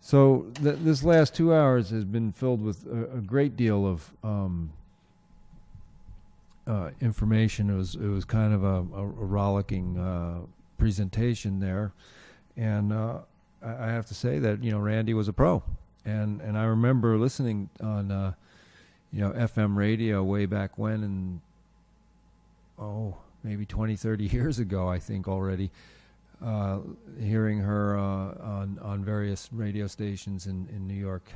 So this last 2 hours has been filled with a great deal of information. It was kind of a rollicking presentation there, and I have to say that Randy was a pro, and I remember listening on FM radio way back when, and maybe 20, 30 years ago, I think already. Hearing her on various radio stations in New York,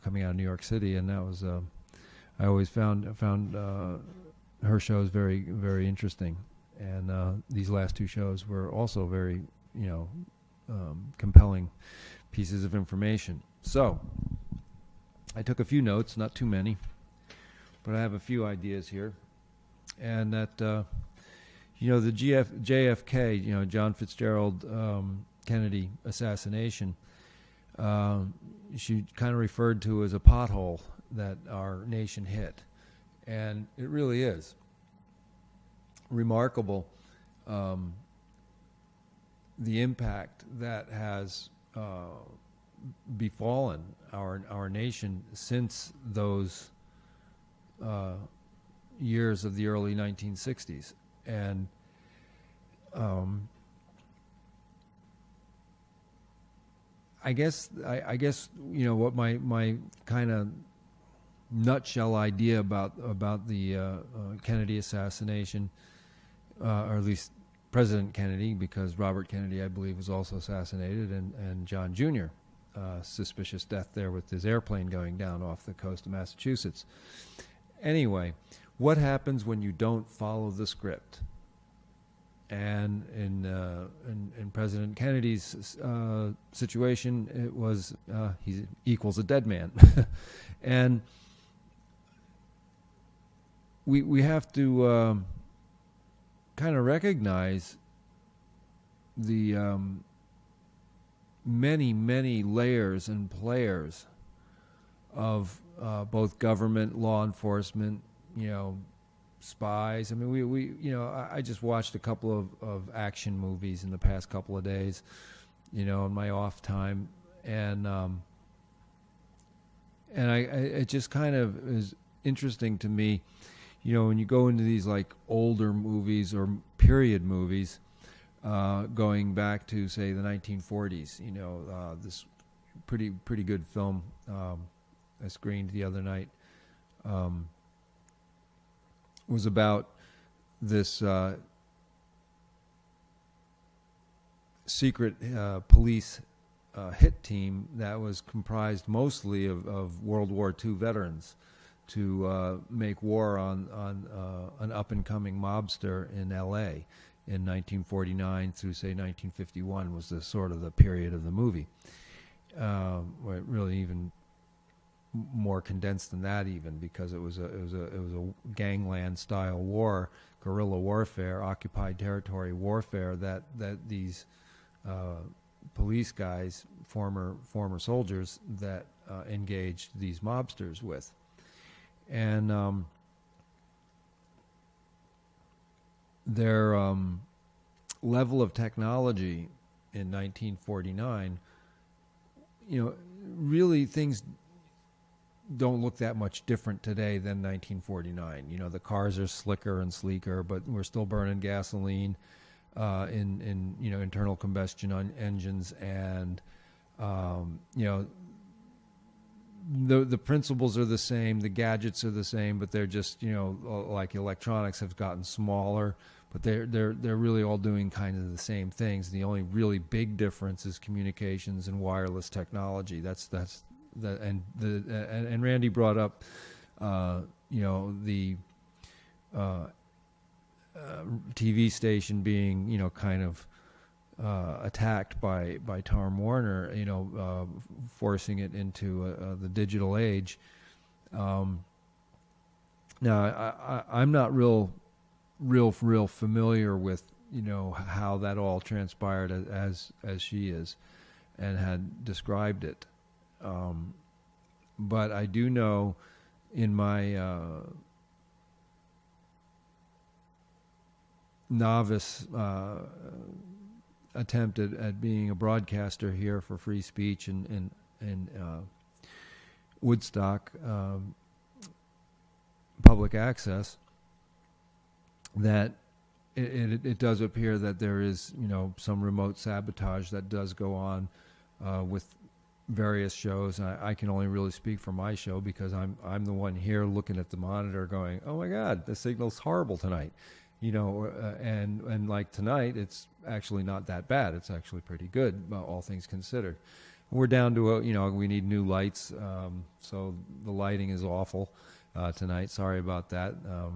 coming out of New York City, and that was I always found her shows very, very interesting, and these last two shows were also very compelling pieces of information. So I took a few notes, not too many, but I have a few ideas here, and that. The JFK, John Fitzgerald Kennedy assassination, she kind of referred to as a pothole that our nation hit. And it really is remarkable the impact that has befallen our nation since those years of the early 1960s. And I guess what my kind of nutshell idea about the Kennedy assassination, or at least President Kennedy, because Robert Kennedy, I believe, was also assassinated, and John Jr. Suspicious death there with his airplane going down off the coast of Massachusetts. Anyway, what happens when you don't follow the script? And in President Kennedy's situation, it was he equals a dead man, and we have to kind of recognize the many layers and players of both government, law enforcement, spies. I mean, we I just watched a couple of action movies in the past couple of days, in my off time, and it just kind of is interesting to me, when you go into these like older movies or period movies, going back to say the 1940s, this pretty good film I screened the other night. Was about this secret police hit team that was comprised mostly of World War II veterans to make war on an up-and-coming mobster in L.A. in 1949 through, say, 1951 was the sort of the period of the movie, where it really even more condensed than that, even, because it was a gangland style war, guerrilla warfare, occupied territory warfare that these police guys, former soldiers, that engaged these mobsters with, and their level of technology in 1949, really things don't look that much different today than 1949. The cars are slicker and sleeker, but we're still burning gasoline in internal combustion engines, and the principles are the same, the gadgets are the same, but they're just like electronics have gotten smaller, but they're really all doing kind of the same things. The only really big difference is communications and wireless technology. That's and Randy brought up the TV station being kind of attacked by Time Warner, forcing it into the digital age. Now I'm not real familiar with how that all transpired as she is and had described it. But I do know in my novice attempt at being a broadcaster here for free speech and in Woodstock, public access, that it does appear that there is, some remote sabotage that does go on with various shows. I can only really speak for my show because I'm the one here looking at the monitor going, oh my God, the signal's horrible tonight. And like tonight, it's actually not that bad. It's actually pretty good, all things considered. We're down to we need new lights, so the lighting is awful tonight. Sorry about that. A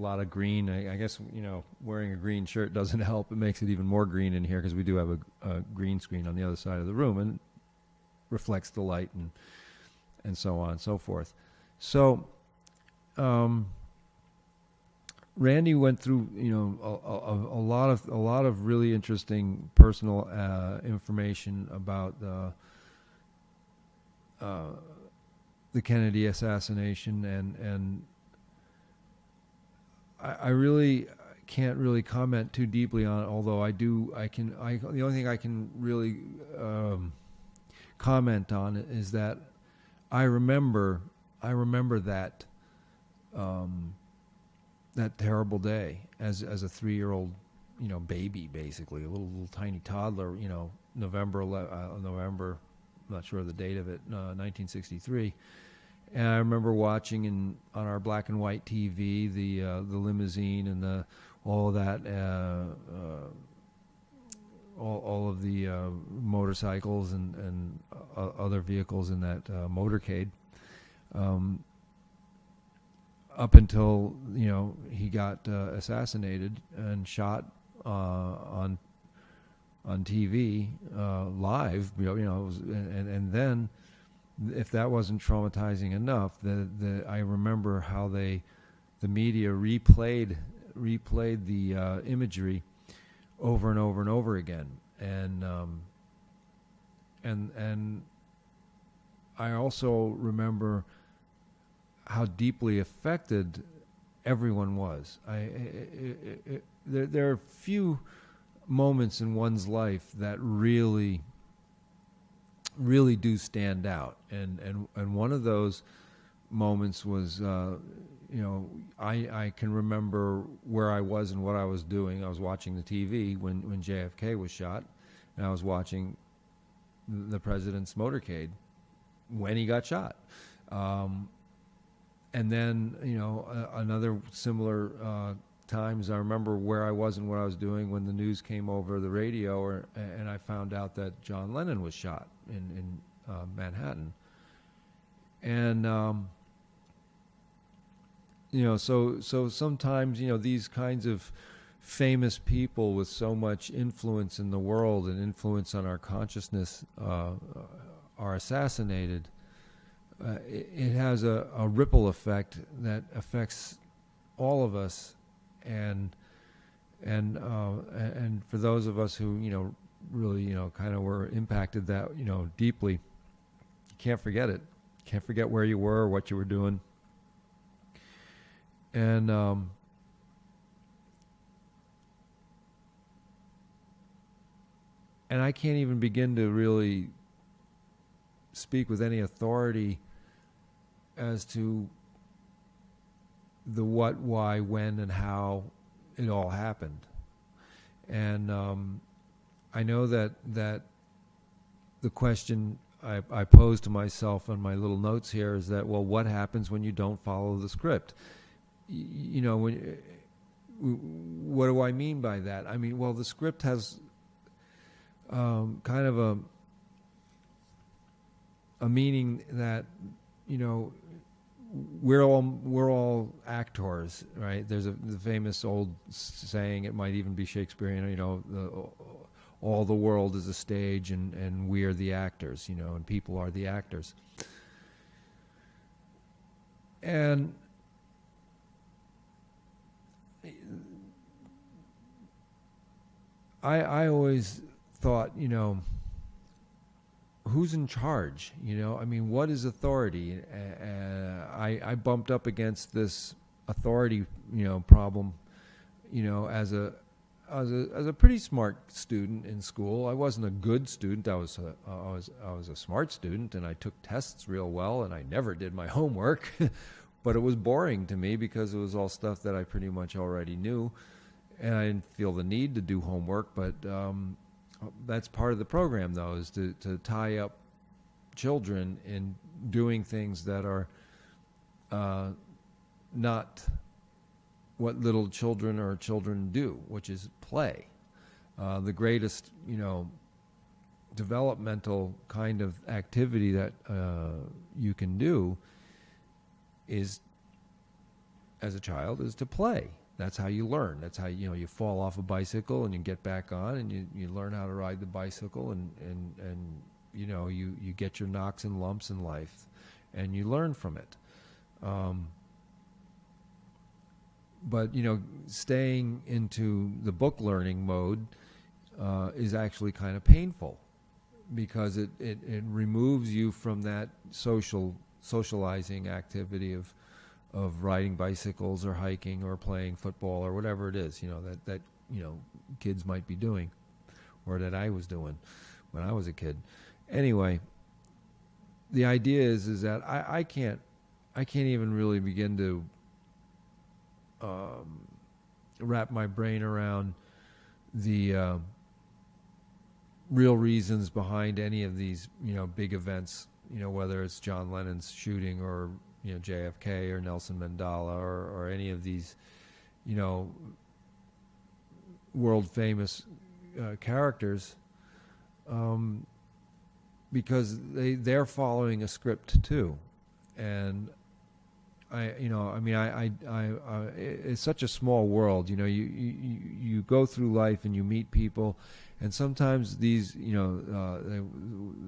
lot of green. I guess wearing a green shirt doesn't help. It makes it even more green in here because we do have a green screen on the other side of the room and reflects the light and so on and so forth. So. Randy went through, a lot of really interesting personal information about the Kennedy assassination, and I really can't really comment too deeply on it. Although the only thing I can really comment on it is that I remember that. That terrible day as a 3-year-old, baby, basically a little tiny toddler, November, I'm not sure the date of it, 1963. And I remember watching on our black and white TV the limousine and all of that, all of the motorcycles and other vehicles in that motorcade. Up until he got assassinated and shot on TV live, and then if that wasn't traumatizing enough, I remember how the media replayed the imagery over and over and over again, and I also remember how deeply affected everyone was. There are few moments in one's life that really do stand out, and one of those moments was, I can remember where I was and what I was doing. I was watching the TV when JFK was shot, and I was watching the president's motorcade when he got shot. And then, another similar times, I remember where I was and what I was doing when the news came over the radio, and I found out that John Lennon was shot in Manhattan. And, so sometimes, these kinds of famous people with so much influence in the world and influence on our consciousness are assassinated. It has a ripple effect that affects all of us, and for those of us who really kind of were impacted that deeply, you can't forget it. Can't forget where you were, what you were doing, and I can't even begin to really speak with any authority as to the what, why, when, and how it all happened. And I know that the question I pose to myself on my little notes here is that, well, what happens when you don't follow the script? What do I mean by that? I mean, well, the script has kind of a meaning that we're all actors, right? There's the famous old saying, it might even be Shakespearean, all the world is a stage and we are the actors, and people are the actors. And I always thought, who's in charge? What is authority? I bumped up against this authority, problem, as I was a pretty smart student in school. I wasn't a good student. I was a smart student, and I took tests real well, and I never did my homework. But it was boring to me because it was all stuff that I pretty much already knew, and I didn't feel the need to do homework. But that's part of the program, though, is to tie up children in doing things that are not what little children or children do, which is play. The greatest, developmental kind of activity that you can do is, as a child, is to play. That's how you learn. That's how, you fall off a bicycle and you get back on and you learn how to ride the bicycle and you get your knocks and lumps in life and you learn from it. But, staying into the book learning mode is actually kind of painful because it removes you from that socializing activity of riding bicycles or hiking or playing football or whatever it is, that kids might be doing or that I was doing when I was a kid. Anyway, the idea is that I can't even really begin to wrap my brain around the real reasons behind any of these, big events, whether it's John Lennon's shooting or, JFK or Nelson Mandela or any of these, world famous characters, because they're following a script too. And it's such a small world. You go through life and you meet people, and sometimes these,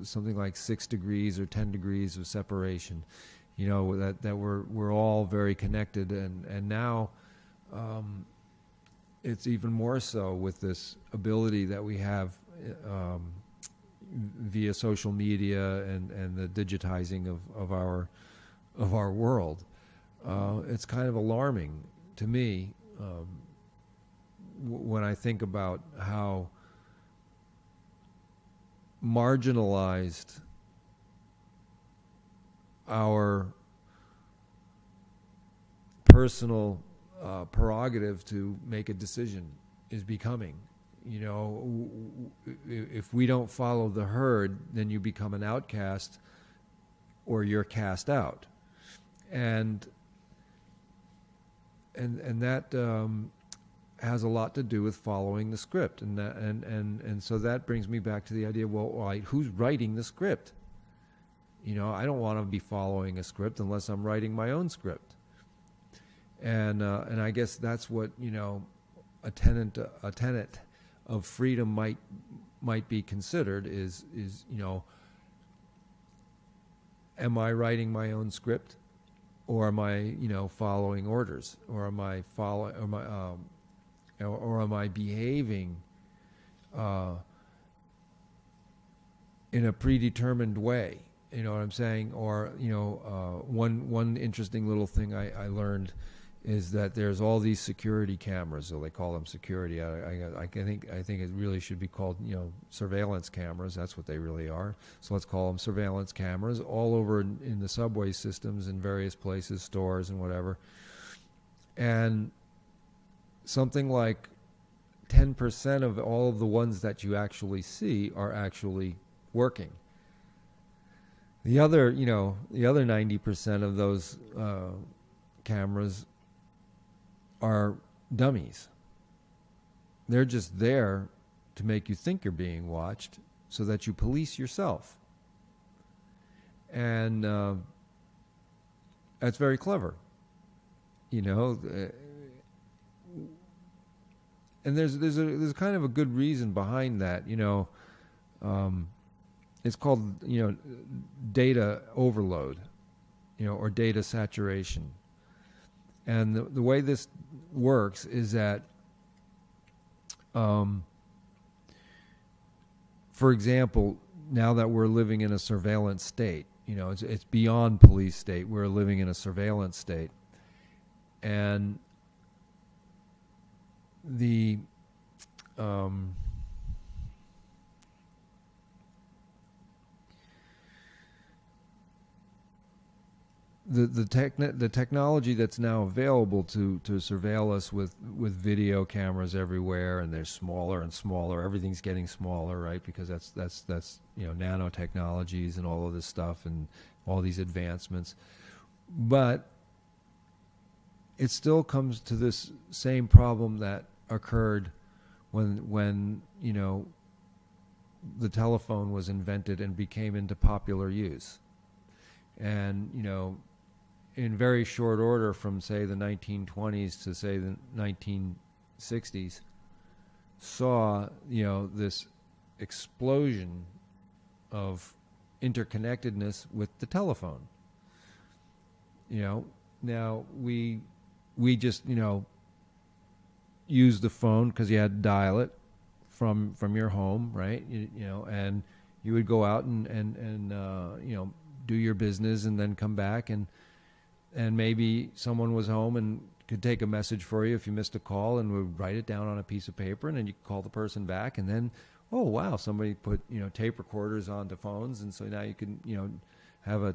something like 6 degrees or 10 degrees of separation. That we're all very connected, and now it's even more so with this ability that we have via social media and the digitizing of our world. It's kind of alarming to me when I think about how marginalized our personal prerogative to make a decision is becoming. If we don't follow the herd, then you become an outcast or you're cast out. And that has a lot to do with following the script, and so that brings me back to the idea. Well, all right, who's writing the script? I don't want to be following a script unless I'm writing my own script. And I guess that's what a tenet of freedom might be considered is am I writing my own script? Or am I, following orders? Or am I or am I behaving in a predetermined way? You know what I'm saying? Or one interesting little thing I learned is that there's all these security cameras, so they call them security. I think it really should be called surveillance cameras. That's what they really are. So let's call them surveillance cameras all over in the subway systems in various places, stores and whatever. And something like 10% of all of the ones that you actually see are actually working. The other 90% of those cameras are dummies. They're just there to make you think you're being watched so that you police yourself. And that's very clever. And there's kind of a good reason behind that. It's called data overload, or data saturation. And the way this works is that, for example, now that we're living in a surveillance state, it's beyond police state. We're living in a surveillance state, and um, the technology that's now available to surveil us with video cameras everywhere, and they're smaller and smaller. Everything's getting smaller, right? Because that's nanotechnologies and all of this stuff and all these advancements. But it still comes to this same problem that occurred when the telephone was invented and became into popular use. And in very short order, from say the 1920s to say the 1960s, saw this explosion of interconnectedness with the telephone. Now we just used the phone because you had to dial it from your home, right? And you would go out and do your business and then come back, and maybe someone was home and could take a message for you if you missed a call, and would write it down on a piece of paper, and then you could call the person back, and then, oh wow, somebody put tape recorders onto phones, and so now you can have a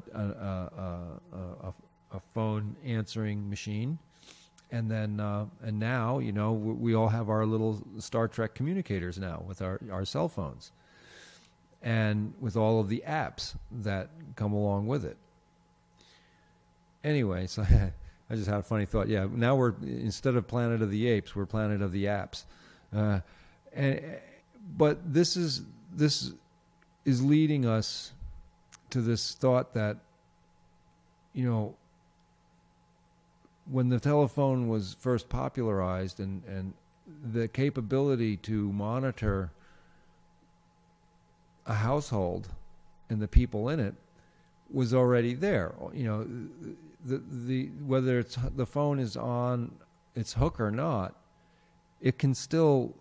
phone answering machine, and then and now we all have our little Star Trek communicators now with our cell phones, and with all of the apps that come along with it. Anyway, so I just had a funny thought. Yeah, now we're, instead of Planet of the Apes, we're Planet of the Apps. But this is leading us to this thought that, when the telephone was first popularized and the capability to monitor a household and the people in it was already there. The whether it's the phone is on its hook or not, it can still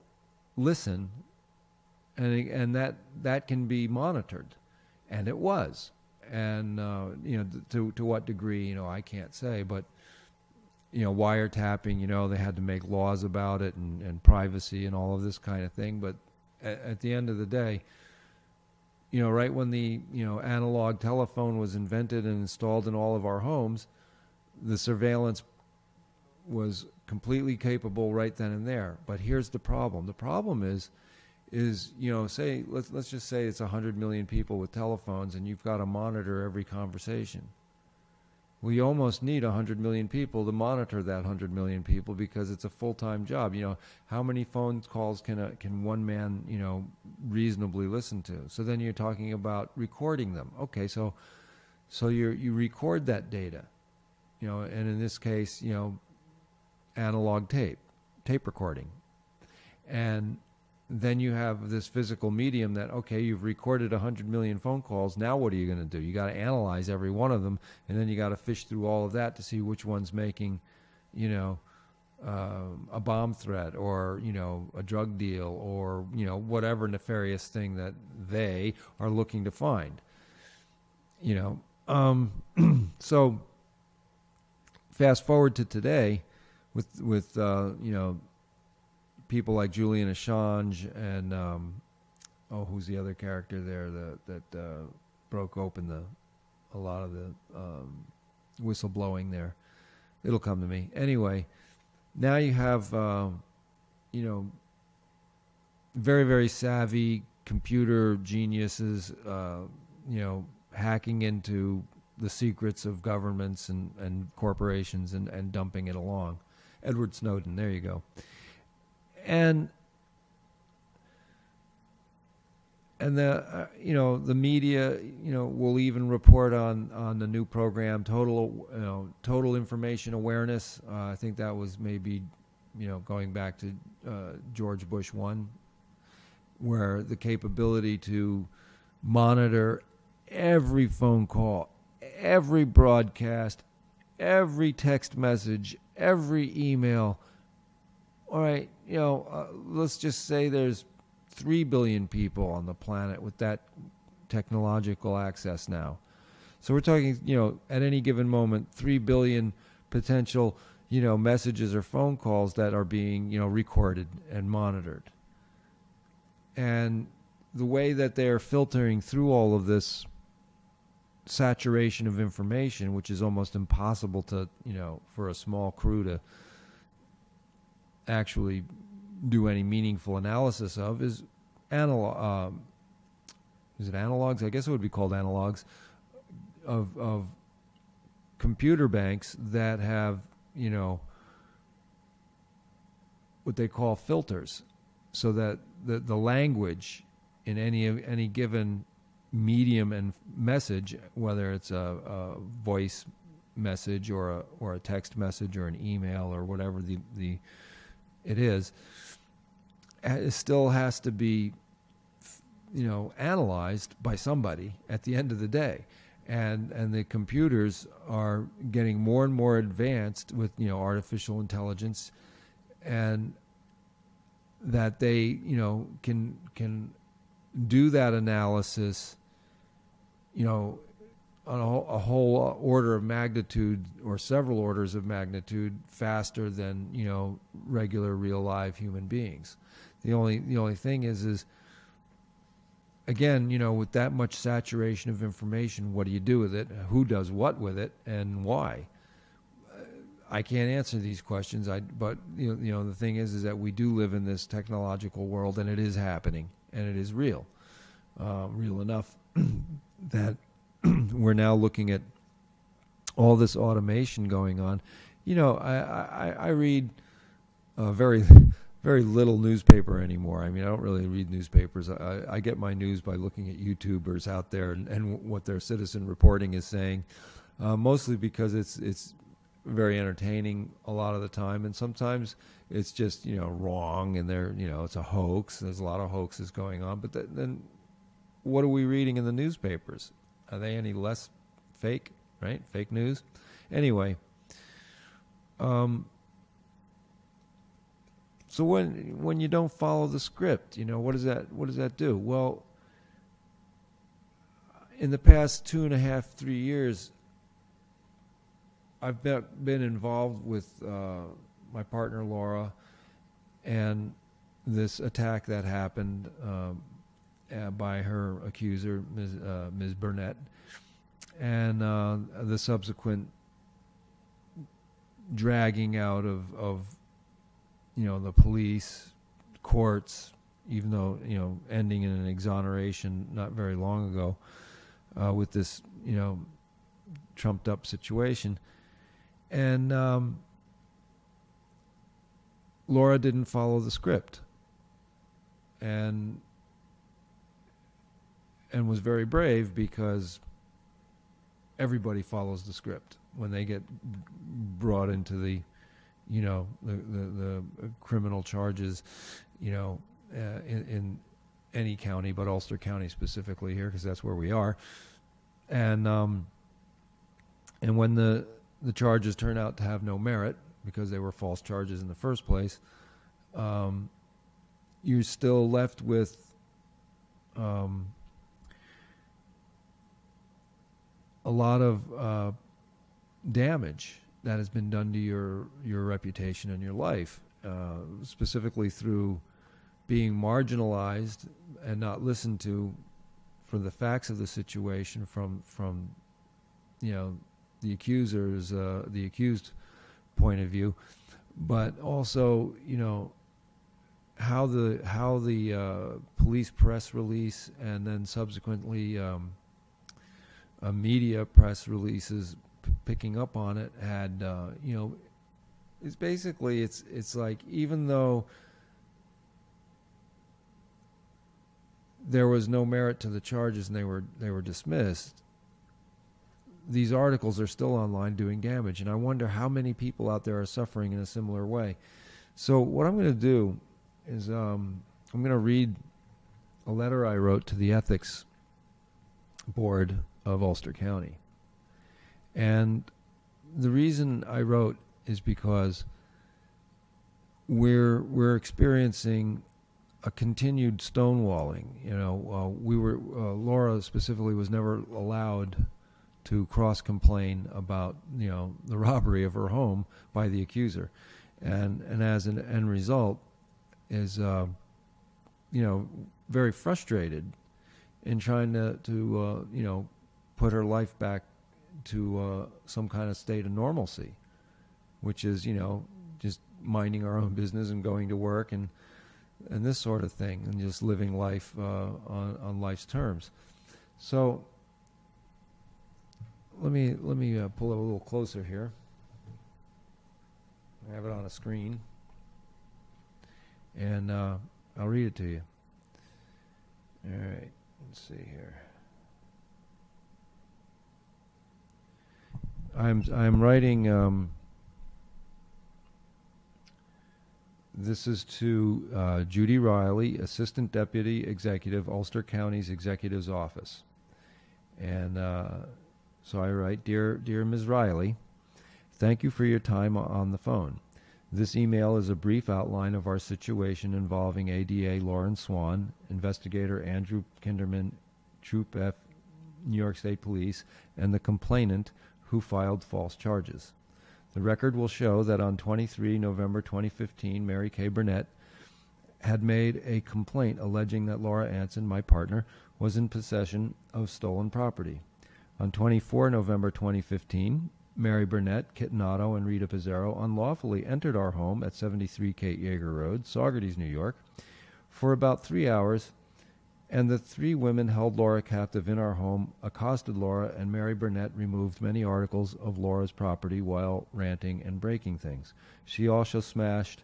listen, and that can be monitored, and it was, and to what degree I can't say, but wiretapping, they had to make laws about it and privacy and all of this kind of thing, but at the end of the day, right when the analog telephone was invented and installed in all of our homes, the surveillance was completely capable right then and there. But here's the problem. The problem is say let's just say it's 100 million people with telephones, and you've got to monitor every conversation. We almost need 100 million people to monitor that 100 million people, because it's a full-time job. How many phone calls can one man, reasonably listen to? So then you're talking about recording them. Okay, so you record that data, and in this case, analog tape recording. And then you have this physical medium that, okay, you've recorded 100 million phone calls. Now what are you going to do? You got to analyze every one of them, and then you got to fish through all of that to see which one's making, a bomb threat, or a drug deal, or whatever nefarious thing that they are looking to find. So fast forward to today, with people like Julian Assange and who's the other character there that broke open a lot of the whistleblowing there. It'll come to me. Anyway, now you have very, very savvy computer geniuses hacking into the secrets of governments and corporations and dumping it along. Edward Snowden, there you go. And the the media will even report on the new program, total information awareness. I think that was maybe going back to George Bush 1, where the capability to monitor every phone call, every broadcast, every text message, every email. All right, let's just say there's 3 billion people on the planet with that technological access now. So we're talking, at any given moment, 3 billion potential, messages or phone calls that are being, recorded and monitored. And the way that they're filtering through all of this saturation of information, which is almost impossible to, for a small crew to actually do any meaningful analysis of, is analog. Is it analogs? I guess it would be called analogs of computer banks that have, what they call filters, so that the language in any given medium and message, whether it's a voice message or a text message or an email or whatever it is, it still has to be analyzed by somebody at the end of the day. And the computers are getting more and more advanced with artificial intelligence, and that they can do that analysis on a whole order of magnitude or several orders of magnitude faster than regular real live human beings. The only thing is again, with that much saturation of information, what do you do with it? Who does what with it, and why? I can't answer these questions. But the thing is that we do live in this technological world, and it is happening, and it is real, real enough that we're now looking at all this automation going on. I read very very little newspaper anymore. I mean, I don't really read newspapers. I get my news by looking at YouTubers out there and what their citizen reporting is saying, mostly because it's very entertaining a lot of the time, and sometimes it's just wrong, and it's a hoax. There's a lot of hoaxes going on, but then what are we reading in the newspapers? Are they any less fake? Right? Fake news. Anyway. So when you don't follow the script, what does that do? Well, in the past 2.5, 3 years, I've been involved with my partner Laura, and this attack that happened by her accuser, Ms. Burnett, and the subsequent dragging out of the police, courts, even though, ending in an exoneration not very long ago with this, trumped up situation. And Laura didn't follow the script and was very brave, because everybody follows the script when they get brought into the criminal charges, in any county, but Ulster County specifically here, because that's where we are. And when the charges turn out to have no merit, because they were false charges in the first place, you're still left with a lot of damage that has been done to your reputation and your life, specifically through being marginalized and not listened to for the facts of the situation from the accused point of view, but also how the police press release and then subsequently media press releases picking up on it had it's basically it's like, even though there was no merit to the charges and they were dismissed, these articles are still online doing damage, and I wonder how many people out there are suffering in a similar way. So what I'm going to do is I'm going to read a letter I wrote to the ethics board of Ulster County. And the reason I wrote is because we're experiencing a continued stonewalling. Laura specifically was never allowed to cross-complain about the robbery of her home by the accuser, and as an end result is very frustrated in trying to put her life back to some kind of state of normalcy, which is, just minding our own business and going to work and this sort of thing, and just living life on life's terms. So let me pull it a little closer here. I have it on a screen, and I'll read it to you. All right, let's see here. I'm writing. This is to Judy Riley, Assistant Deputy Executive, Ulster County's Executive's Office. And so I write, Dear Ms. Riley, thank you for your time on the phone. This email is a brief outline of our situation involving ADA Lauren Swan, Investigator Andrew Kinderman, Troop F, New York State Police, and the complainant who filed false charges. The record will show that on 23 November 2015, Mary Kay Burnett had made a complaint alleging that Laura Anson, my partner, was in possession of stolen property. On 24 November 2015, Mary Burnett, Kit Nato, and Rita Pizzaro unlawfully entered our home at 73 Kate Yeager Road, Saugerties, New York, for about 3 hours, and the three women held Laura captive in our home, accosted Laura, and Mary Burnett removed many articles of Laura's property while ranting and breaking things. She also smashed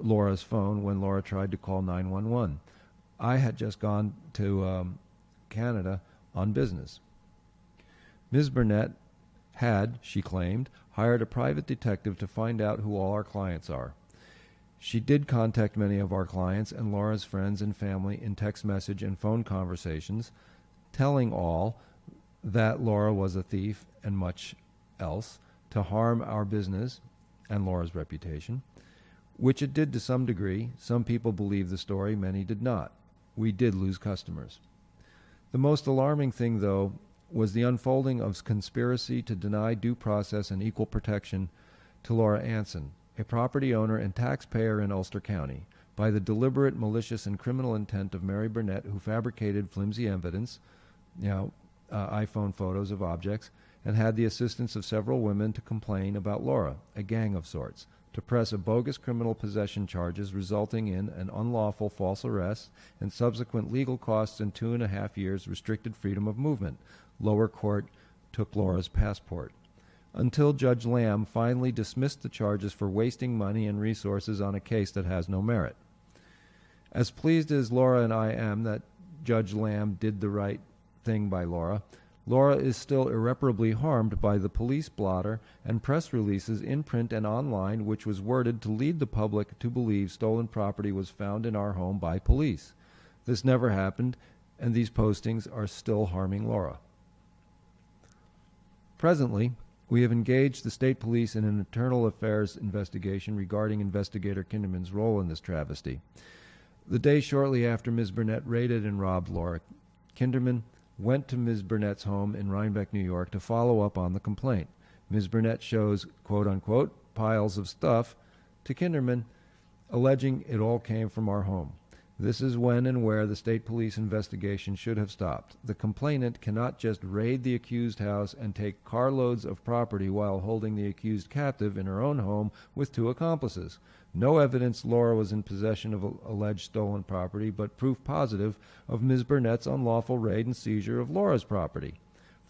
Laura's phone when Laura tried to call 911. I had just gone to Canada on business. Ms. Burnett had, she claimed, hired a private detective to find out who all our clients are. She did contact many of our clients and Laura's friends and family in text message and phone conversations, telling all that Laura was a thief and much else to harm our business and Laura's reputation, which it did to some degree. Some people believed the story, many did not. We did lose customers. The most alarming thing, though, was the unfolding of conspiracy to deny due process and equal protection to Laura Anson, a property owner and taxpayer in Ulster County, by the deliberate, malicious, and criminal intent of Mary Burnett, who fabricated flimsy evidence, iPhone photos of objects, and had the assistance of several women to complain about Laura, a gang of sorts, to press a bogus criminal possession charges resulting in an unlawful false arrest and subsequent legal costs and 2.5 years restricted freedom of movement. Lower court took Laura's passport. Until Judge Lamb finally dismissed the charges for wasting money and resources on a case that has no merit. As pleased as Laura and I am that Judge Lamb did the right thing by Laura, Laura is still irreparably harmed by the police blotter and press releases in print and online which was worded to lead the public to believe stolen property was found in our home by police. This never happened, and these postings are still harming Laura. Presently, we have engaged the state police in an internal affairs investigation regarding Investigator Kinderman's role in this travesty. The day shortly after Ms. Burnett raided and robbed Laura, Kinderman went to Ms. Burnett's home in Rhinebeck, New York, to follow up on the complaint. Ms. Burnett shows, quote-unquote, piles of stuff to Kinderman, alleging it all came from our home. This is when and where the state police investigation should have stopped. The complainant cannot just raid the accused house and take carloads of property while holding the accused captive in her own home with two accomplices. No evidence Laura was in possession of alleged stolen property, but proof positive of Ms. Burnett's unlawful raid and seizure of Laura's property.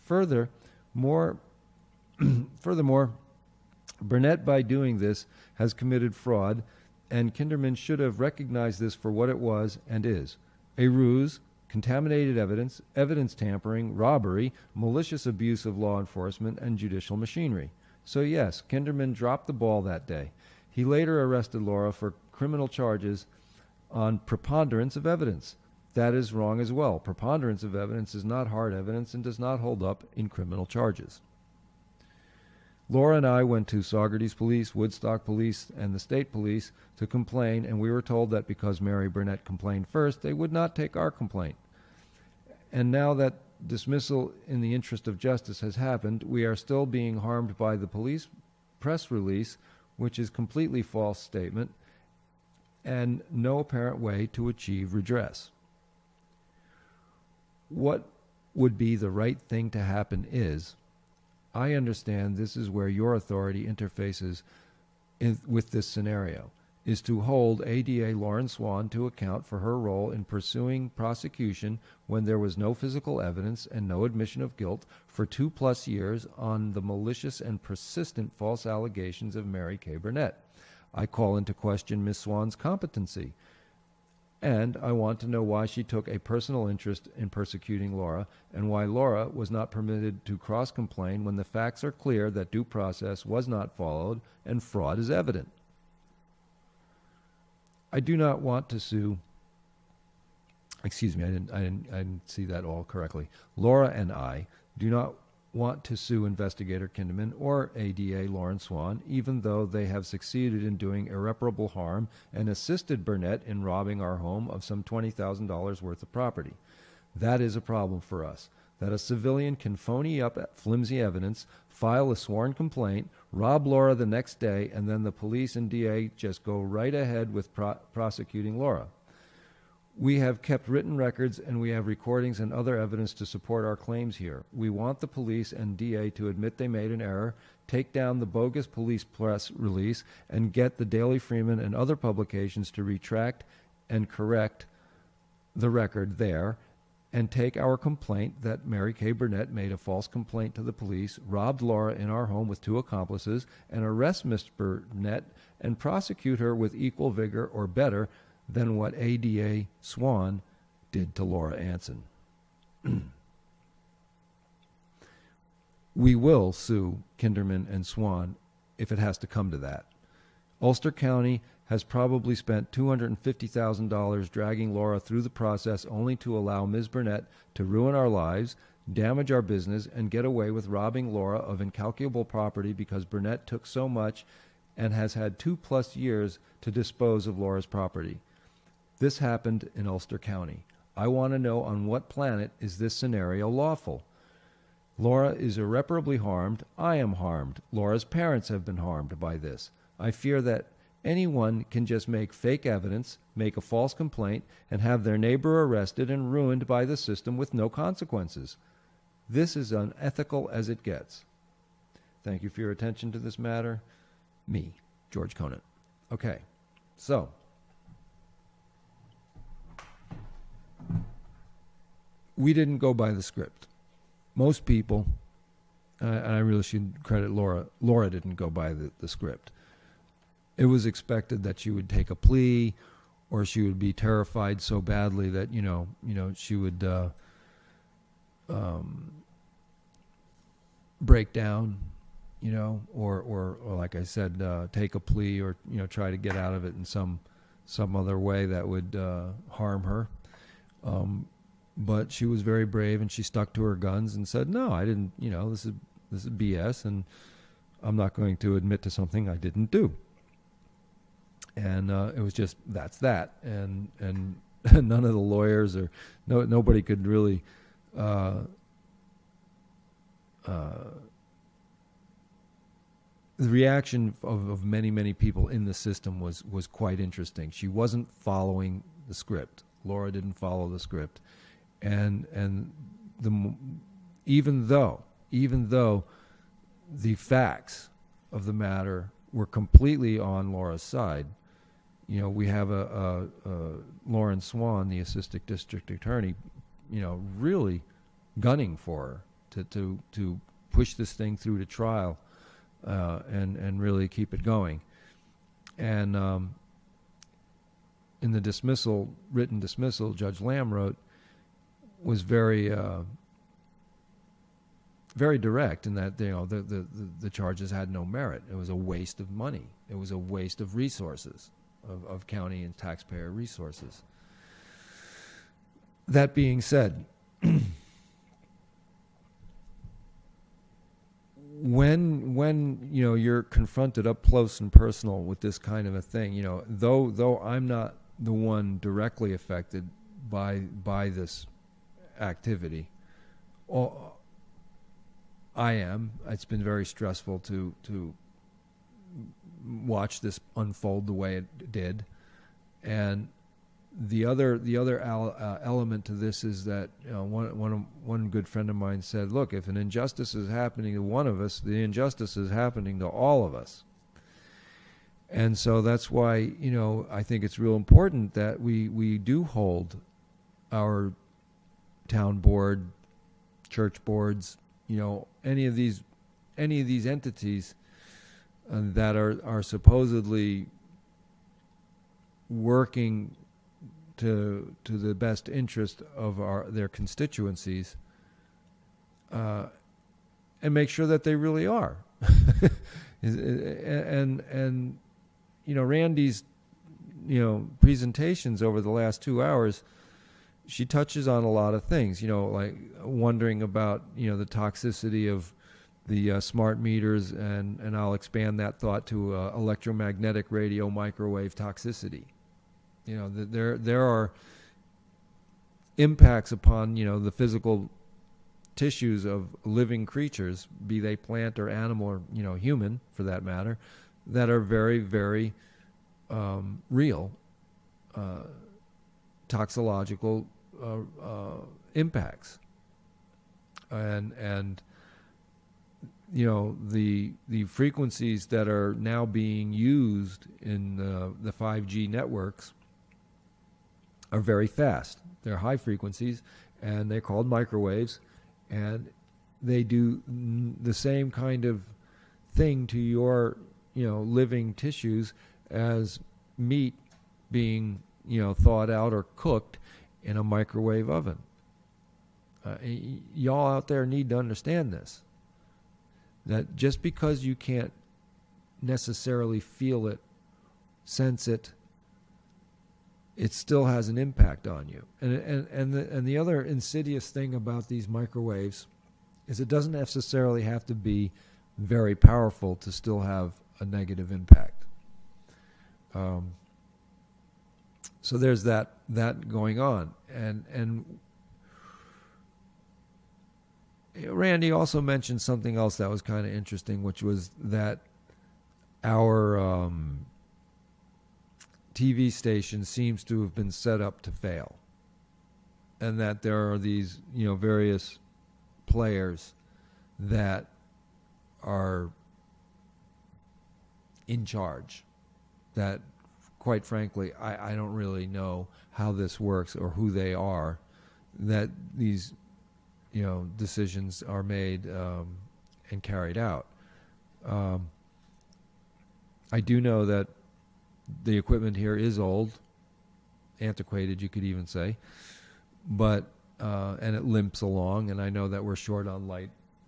Furthermore, Burnett, by doing this, has committed fraud, and Kinderman should have recognized this for what it was and is: a ruse, contaminated evidence, evidence tampering, robbery, malicious abuse of law enforcement, and judicial machinery. So yes, Kinderman dropped the ball that day. He later arrested Laura for criminal charges on preponderance of evidence. That is wrong as well. Preponderance of evidence is not hard evidence and does not hold up in criminal charges. Laura and I went to Saugerties Police, Woodstock Police, and the State Police to complain, and we were told that because Mary Burnett complained first, they would not take our complaint. And now that dismissal in the interest of justice has happened, we are still being harmed by the police press release, which is completely false statement, and no apparent way to achieve redress. What would be the right thing to happen is, I understand this is where your authority interfaces with this scenario, is to hold ADA Lauren Swan to account for her role in pursuing prosecution when there was no physical evidence and no admission of guilt for 2+ years on the malicious and persistent false allegations of Mary Kay Burnett. I call into question Ms. Swan's competency, and I want to know why she took a personal interest in persecuting Laura and why Laura was not permitted to cross-complain when the facts are clear that due process was not followed and fraud is evident. I do not want to sue. Excuse me, I didn't see that all correctly. Laura and I do not want to sue Investigator Kinderman or ADA Lauren Swan, even though they have succeeded in doing irreparable harm and assisted Burnett in robbing our home of some $20,000 worth of property. That is a problem for us, that a civilian can phony up flimsy evidence, file a sworn complaint, rob Laura the next day, and then the police and DA just go right ahead with prosecuting Laura. We have kept written records and we have recordings and other evidence to support our claims here. We want the police and DA to admit they made an error, take down the bogus police press release, and get the Daily Freeman and other publications to retract and correct the record there, and take our complaint that Mary Kay Burnett made a false complaint to the police, robbed Laura in our home with 2 accomplices, and arrest Ms. Burnett and prosecute her with equal vigor or better than what ADA Swan did to Laura Anson. We will sue Kinderman and Swan if it has to come to that. Ulster County has probably spent $250,000 dragging Laura through the process only to allow Ms. Burnett to ruin our lives, damage our business, and get away with robbing Laura of incalculable property because Burnett took so much and has had 2+ years to dispose of Laura's property. This happened in Ulster County. I want to know on what planet is this scenario lawful? Laura is irreparably harmed. I am harmed. Laura's parents have been harmed by this. I fear that anyone can just make fake evidence, make a false complaint, and have their neighbor arrested and ruined by the system with no consequences. This is unethical as it gets. Thank you for your attention to this matter. Me, George Conant. Okay, so we didn't go by the script. Most people, and I really should credit Laura, Laura didn't go by the script. It was expected that she would take a plea, or she would be terrified so badly that she would break down, or like I said, take a plea, or try to get out of it in some other way that would harm her. But she was very brave, and she stuck to her guns and said, "No, I didn't. This is BS, and I'm not going to admit to something I didn't do." And it was just that's that, and none of the lawyers or nobody could really the reaction of many people in the system was quite interesting. She wasn't following the script. Laura didn't follow the script, and even though the facts of the matter were completely on Laura's side. We have a Lauren Swan, the assistant district attorney, really gunning for her to push this thing through to trial and really keep it going. And in the written dismissal, Judge Lamb was very direct in that the charges had no merit. It was a waste of money. It was a waste of resources, of county and taxpayer resources. That being said, when you're confronted up close and personal with this kind of a thing, though I'm not the one directly affected by this activity, I am. It's been very stressful to watch this unfold the way it did, and element to this is that one good friend of mine said, look, if an injustice is happening to one of us, the injustice is happening to all of us. And so that's why, I think it's real important that we do hold our town board, church boards, any of these entities that are supposedly working to the best interest of their constituencies, and make sure that they really are. and Randi's presentations over the last 2 hours, she touches on a lot of things, like wondering about the toxicity of the smart meters, and I'll expand that thought to electromagnetic radio microwave toxicity. There are impacts upon the physical tissues of living creatures, be they plant or animal or human for that matter, that are very, very real toxicological impacts, and the frequencies that are now being used in the 5G networks are very fast. They're high frequencies, and they're called microwaves, and they do the same kind of thing to your living tissues as meat being thawed out or cooked in a microwave oven. Y'all out there need to understand this, that just because you can't necessarily feel it, sense it, it still has an impact on you. And the other insidious thing about these microwaves is it doesn't necessarily have to be very powerful to still have a negative impact. So there's that going on, and Randi also mentioned something else that was kind of interesting, which was that our TV station seems to have been set up to fail, and that there are these various players that are in charge, that quite frankly I don't really know how this works or who they are, that these decisions are made and carried out. I do know that the equipment here is old, antiquated, you could even say, but and it limps along, and I know that we're short on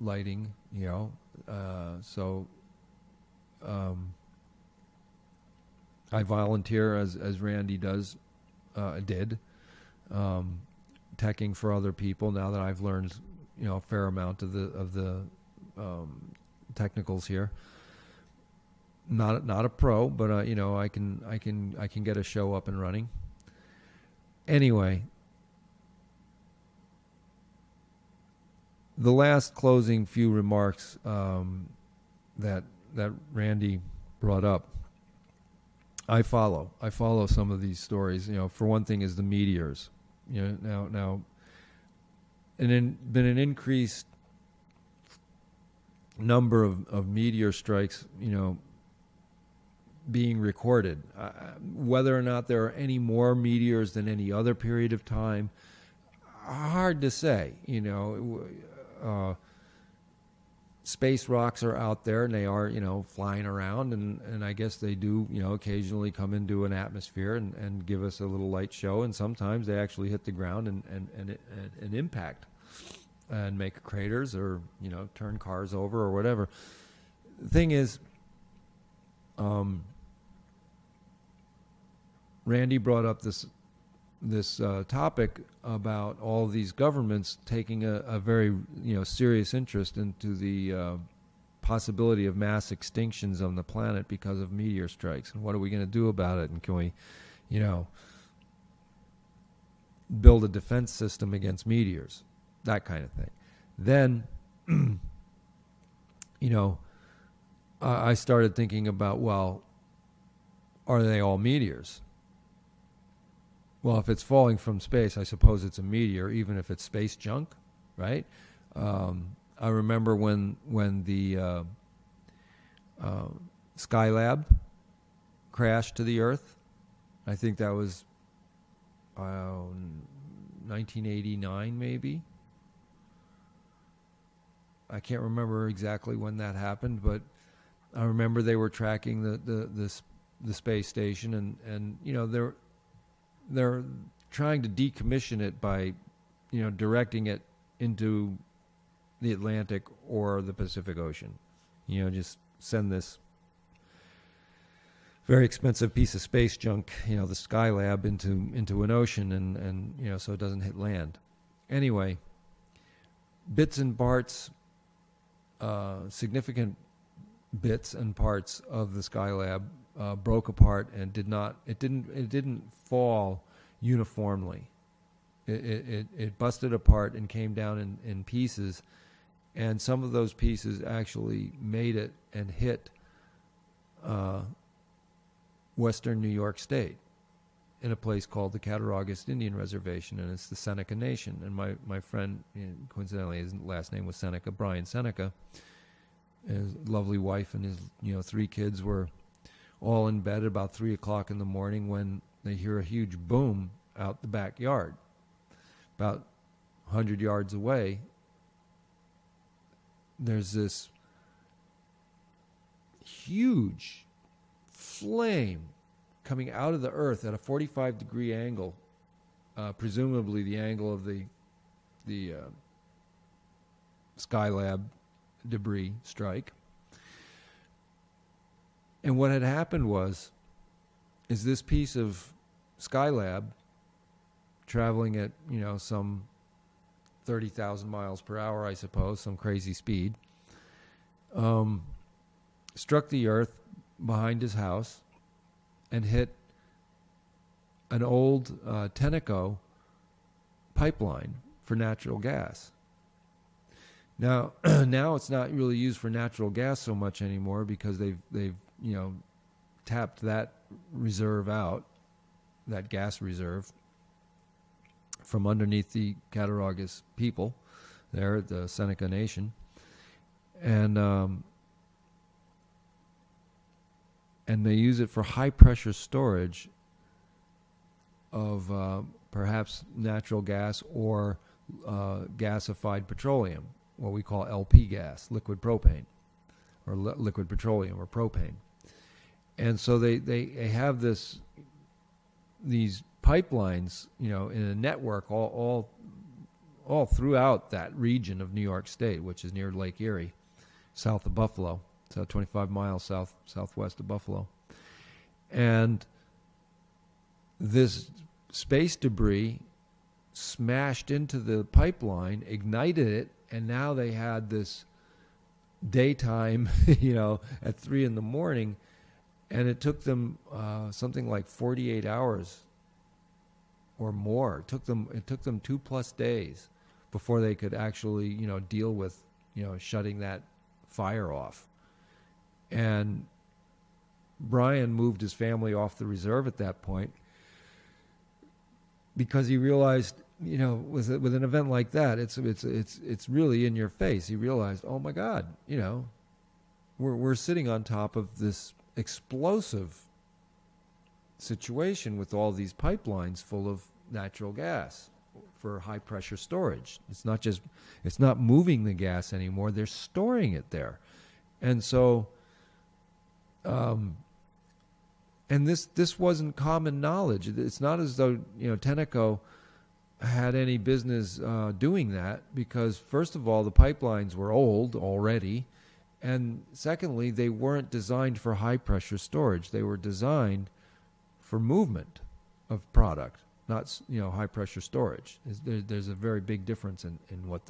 lighting, so I volunteer as Randi did, teching for other people now that I've learned a fair amount of the technicals here. Not a pro, but I can get a show up and running. Anyway, the last closing few remarks that Randi brought up, I follow some of these stories. For one thing is the meteors. Now, been an increased number of meteor strikes, being recorded. Whether or not there are any more meteors than any other period of time, hard to say. Space rocks are out there, and they are, flying around, and I guess they do, occasionally come into an atmosphere and give us a little light show, and sometimes they actually hit the ground and impact and make craters or, turn cars over or whatever. The thing is, Randi brought up this topic about all these governments taking a very serious interest into the possibility of mass extinctions on the planet because of meteor strikes, and what are we going to do about it, and can we build a defense system against meteors, that kind of thing. Then I started thinking about, well, are they all meteors? Well, if it's falling from space, I suppose it's a meteor, even if it's space junk, right? I remember when the Skylab crashed to the Earth. I think that was 1989, maybe. I can't remember exactly when that happened, but I remember they were tracking the space station, and you know they're trying to decommission it by, you know, directing it into the Atlantic or the Pacific Ocean. You know, just send this very expensive piece of space junk, you know, the Skylab into an ocean, and you know, so it doesn't hit land. Anyway, bits and parts, significant bits and parts of the Skylab broke apart and didn't fall uniformly. It busted apart and came down in pieces, and some of those pieces actually made it and hit western New York State in a place called the Cattaraugus Indian Reservation, and it's the Seneca Nation. And my friend, you know, coincidentally, his last name was Seneca, Brian Seneca. His lovely wife and his, you know, 3 kids were all in bed at about 3 o'clock in the morning when they hear a huge boom out the backyard. About 100 yards away, there's this huge flame coming out of the earth at a 45-degree angle, presumably the angle of the Skylab debris strike. And what had happened is this piece of Skylab traveling at, you know, some 30,000 miles per hour, I suppose, some crazy speed, struck the earth behind his house and hit an old Tenneco pipeline for natural gas. Now, now it's not really used for natural gas so much anymore because they've you know, tapped that reserve out, that gas reserve, from underneath the Cattaraugus people there at the Seneca Nation, and they use it for high pressure storage of perhaps natural gas or gasified petroleum, what we call LP gas, liquid propane, or liquid petroleum, or propane. And so they have these pipelines, you know, in a network all throughout that region of New York State, which is near Lake Erie, south of Buffalo. It's 25 miles southwest of Buffalo. And this space debris smashed into the pipeline, ignited it, and now they had this daytime, you know, at 3 in the morning, and it took them something like 48 hours or more. It took them 2+ days before they could actually, you know, deal with, you know, shutting that fire off. And Brian moved his family off the reserve at that point because he realized, you know, with an event like that, it's really in your face. He realized, oh my God, you know, we're sitting on top of this explosive situation with all these pipelines full of natural gas for high pressure storage. It's not moving the gas anymore. They're storing it there. And so, and this wasn't common knowledge. It's not as though, you know, Tenneco had any business doing that, because first of all, the pipelines were old already, and secondly, they weren't designed for high pressure storage. They were designed for movement of product, not, you know, high pressure storage. There's a very big difference in what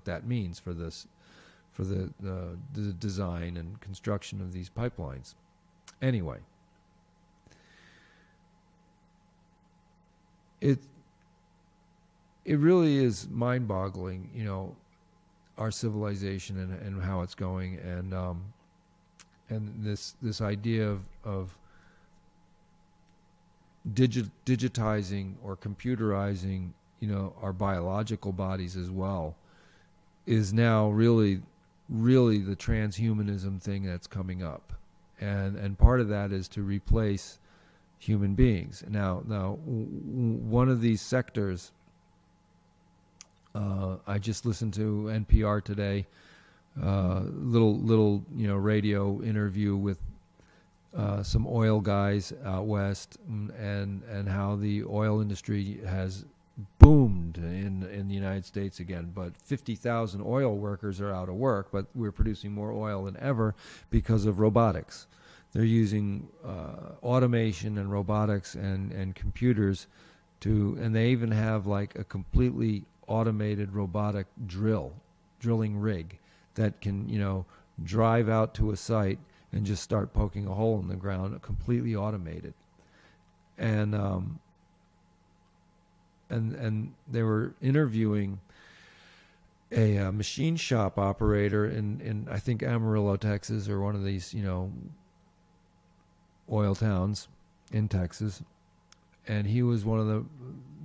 that means for the design and construction of these pipelines. Anyway, it really is mind-boggling, you know, our civilization and how it's going, and this idea of digitizing or computerizing, our biological bodies as well, is now really the transhumanism thing that's coming up, and part of that is to replace human beings. Now, one of these sectors. I just listened to NPR today, little radio interview with some oil guys out west, and how the oil industry has boomed in the United States again. But 50,000 oil workers are out of work, but we're producing more oil than ever because of robotics. They're using automation and robotics and computers and they even have like a completely automated robotic drilling rig that can, drive out to a site and just start poking a hole in the ground, completely automated. And they were interviewing a machine shop operator in I think Amarillo, Texas, or one of these, oil towns in Texas. And he was one of the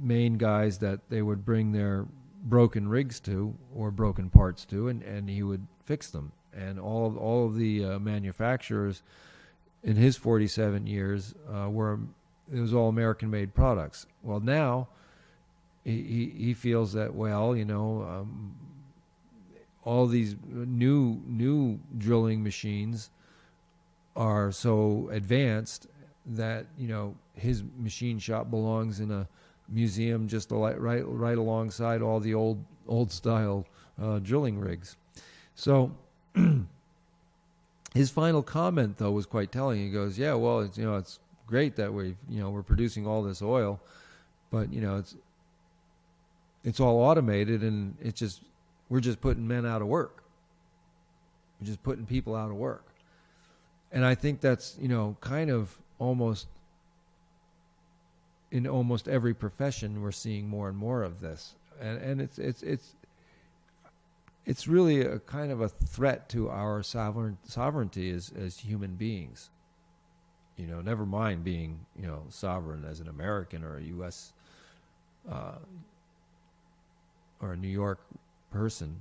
main guys that they would bring their broken rigs to or broken parts to, and he would fix them. And all of the manufacturers in his 47 years it was all American-made products. Well, now he feels that, all these new drilling machines are so advanced that his machine shop belongs in a museum just right alongside all the old style drilling rigs. So his final comment though was quite telling. He goes, "Yeah, well, it's great that we're producing all this oil, but it's all automated, and we're just putting men out of work. We're just putting people out of work." And I think that's kind of almost in almost every profession we're seeing more and more of this, and it's really a kind of a threat to our sovereignty as human beings. Never mind being sovereign as an American or a U.S. Or a New York person,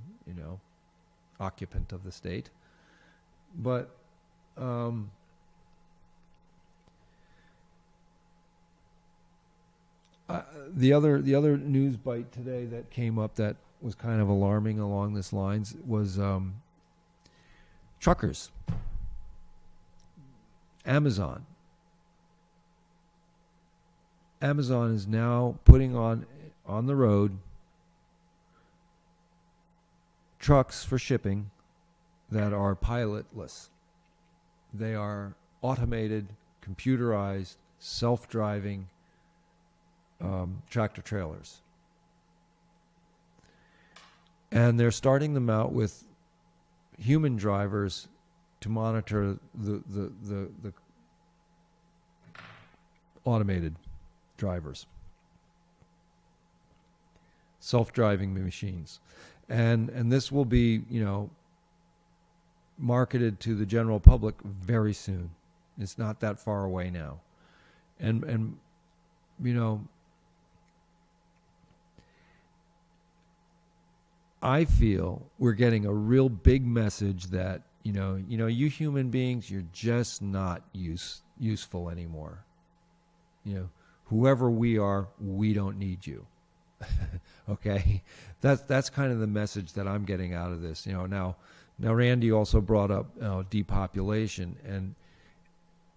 occupant of the state, but. The other news bite today that came up that was kind of alarming along this lines was truckers. Amazon is now putting on the road trucks for shipping that are pilotless. They are automated, computerized, self-driving tractor trailers. And they're starting them out with human drivers to monitor the automated drivers, self-driving machines. And this will be, marketed to the general public very soon. It's not that far away now. And I feel we're getting a real big message that, you human beings, you're just not useful anymore. Whoever we are, we don't need you. Okay? That's kind of the message that I'm getting out of this. Now Randi also brought up depopulation,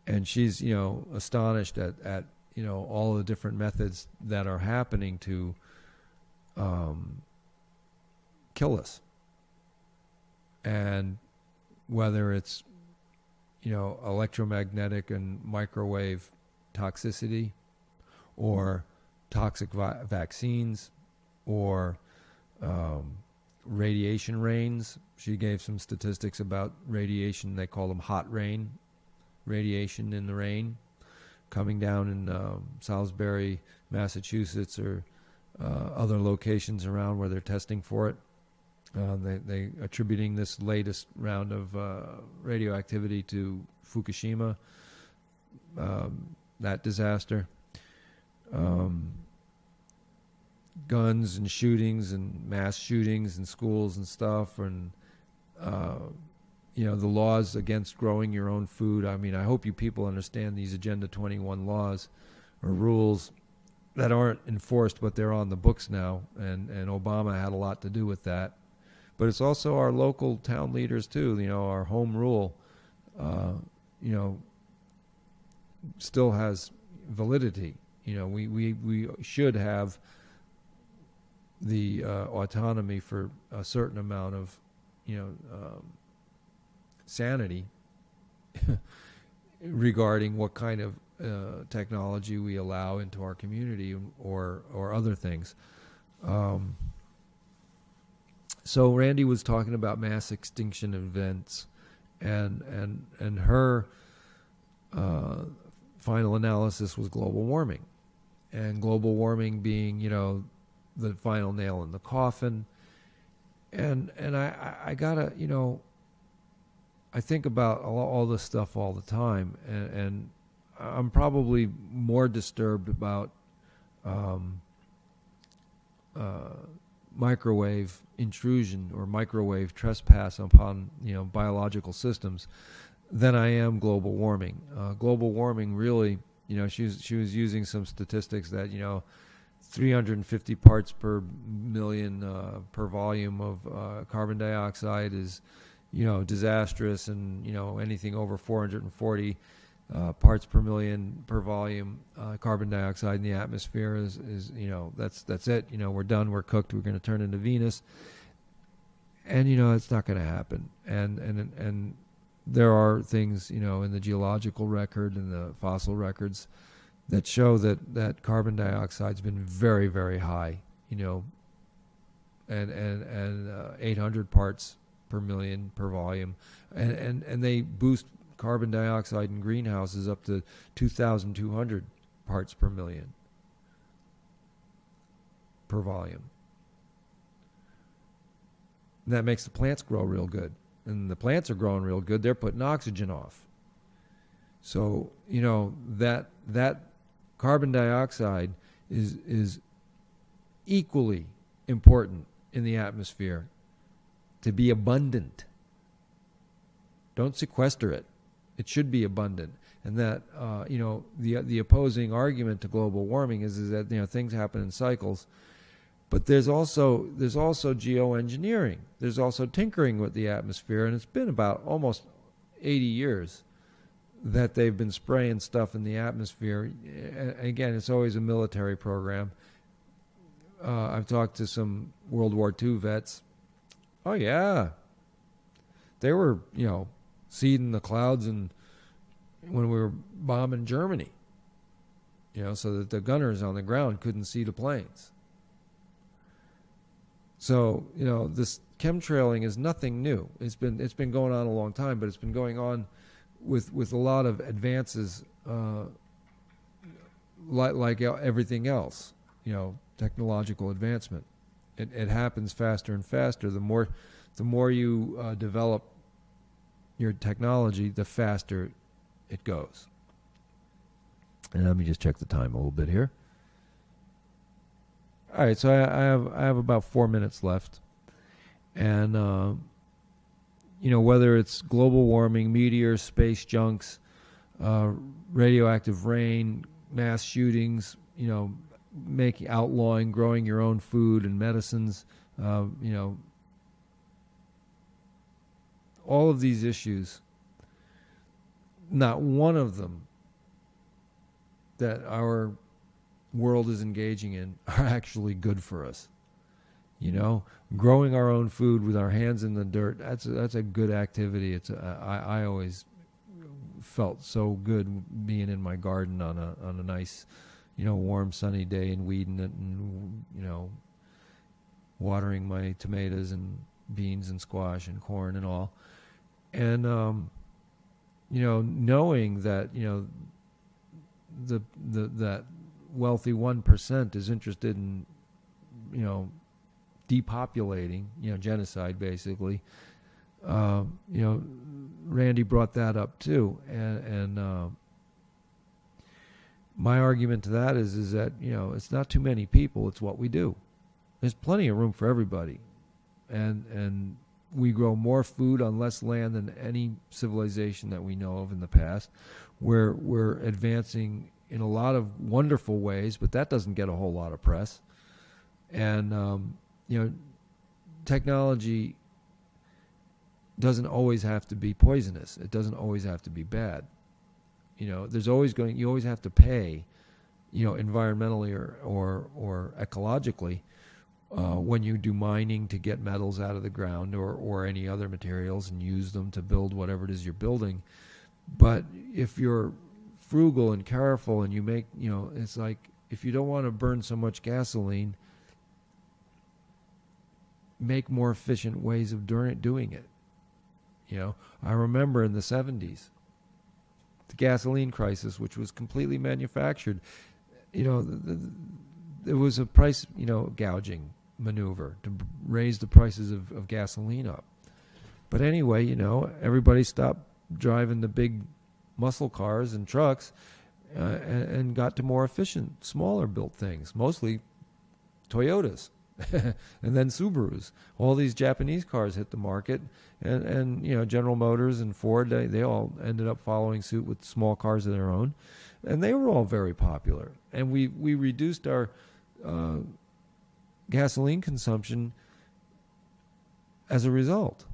and she's astonished at all the different methods that are happening to kill us, and whether it's electromagnetic and microwave toxicity, or toxic vaccines, or radiation rains. She gave some statistics about radiation. They call them hot rain, radiation in the rain, coming down in Salisbury, Massachusetts, or other locations around where they're testing for it. They attributing this latest round of radioactivity to Fukushima, that disaster. guns and shootings and mass shootings in schools and stuff, and the laws against growing your own food. I mean, I hope you people understand these Agenda 21 laws or rules that aren't enforced, but they're on the books now, and Obama had a lot to do with that. But it's also our local town leaders too. Our home rule, still has validity. We should have the autonomy for a certain amount of, sanity regarding what kind of technology we allow into our community or other things. So Randi was talking about mass extinction events, and her final analysis was global warming, and global warming being the final nail in the coffin. And I gotta I think about all this stuff all the time, and I'm probably more disturbed about microwave intrusion or microwave trespass upon biological systems than I am global warming. Global warming really, she was using some statistics that 350 parts per million per volume of carbon dioxide is disastrous, and anything over 440 parts per million per volume carbon dioxide in the atmosphere is that's it. We're done. We're cooked. We're going to turn into Venus, and it's not going to happen. And there are things in the geological record and the fossil records that show that carbon dioxide's been very, very high. And 800 parts per million per volume, and they boost carbon dioxide in greenhouses up to 2,200 parts per million per volume. And that makes the plants grow real good, and the plants are growing real good. They're putting oxygen off. So that carbon dioxide is equally important in the atmosphere to be abundant. Don't sequester it. It should be abundant. And that the opposing argument to global warming is that things happen in cycles, but there's also geoengineering. There's also tinkering with the atmosphere, and it's been about almost 80 years that they've been spraying stuff in the atmosphere. Again, it's always a military program. I've talked to some World War II vets. Oh yeah, they were seeding the clouds and when we were bombing Germany, so that the gunners on the ground couldn't see the planes. So this chemtrailing is nothing new. It's been going on a long time, but it's been going on with a lot of advances, like everything else, technological advancement. It happens faster and faster. The more you develop your technology, the faster it goes. And let me just check the time a little bit here. All right, so I have about 4 minutes left, and whether it's global warming, meteors, space junks, radioactive rain, mass shootings, outlawing growing your own food and medicines, all of these issues, not one of them that our world is engaging in are actually good for us. Growing our own food with our hands in the dirt, that's a good activity. I always felt so good being in my garden on a nice warm sunny day and weeding it and watering my tomatoes and beans and squash and corn and all, and knowing that that wealthy 1% is interested in depopulating, genocide basically. Randi brought that up too, and my argument to that is that, it's not too many people, it's what we do. There's plenty of room for everybody. And we grow more food on less land than any civilization that we know of in the past. We're advancing in a lot of wonderful ways, but that doesn't get a whole lot of press. And, technology doesn't always have to be poisonous. It doesn't always have to be bad. You always have to pay, environmentally or ecologically, when you do mining to get metals out of the ground or any other materials and use them to build whatever it is you're building. But if you're frugal and careful and you make, it's like if you don't want to burn so much gasoline, make more efficient ways of doing it. I remember in the 70s, the gasoline crisis, which was completely manufactured, there was a price, gouging maneuver to raise the prices of gasoline up. But anyway, everybody stopped driving the big muscle cars and trucks and got to more efficient, smaller built things, mostly Toyotas. And then Subarus. All these Japanese cars hit the market, and General Motors and Ford, they all ended up following suit with small cars of their own, and they were all very popular. And we reduced our gasoline consumption as a result.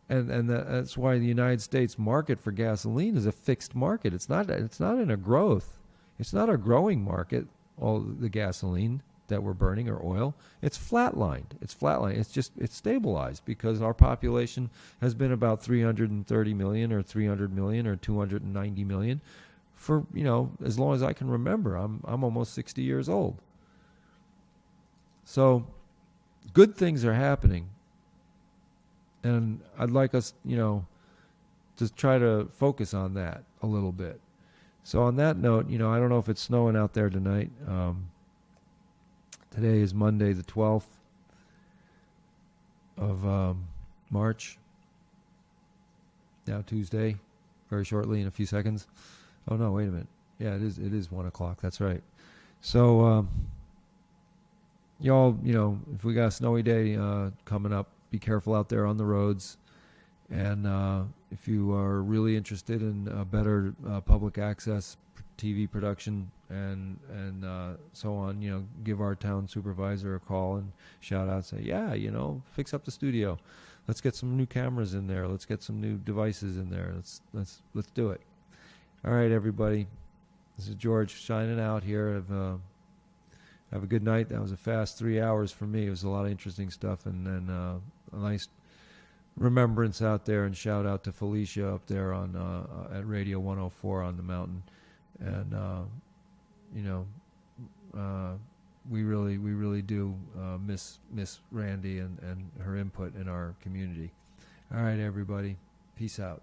And that's why the United States market for gasoline is a fixed market. It's not in a growth. It's not a growing market, all the gasoline that we're burning or oil. It's flatlined. It's stabilized because our population has been about 330 million or 300 million or 290 million for, as long as I can remember. I'm almost 60 years old. So good things are happening. And I'd like us, to try to focus on that a little bit. So on that note, I don't know if it's snowing out there tonight. Today is Monday, the 12th of March. Now Tuesday, very shortly in a few seconds. Oh no, wait a minute. Yeah, it is 1 o'clock. That's right. So, y'all, if we got a snowy day coming up, be careful out there on the roads. And if you are really interested in better public access TV production and so on, give our town supervisor a call and shout out, say, yeah, fix up the studio. Let's get some new cameras in there. Let's get some new devices in there. Let's do it. All right, everybody. This is George signing out here. Have a good night. That was a fast 3 hours for me. It was a lot of interesting stuff, and then a nice remembrance out there, and shout out to Felicia up there on at Radio 104 on the mountain. And we really do miss Randi and her input in our community. All right, everybody. Peace out.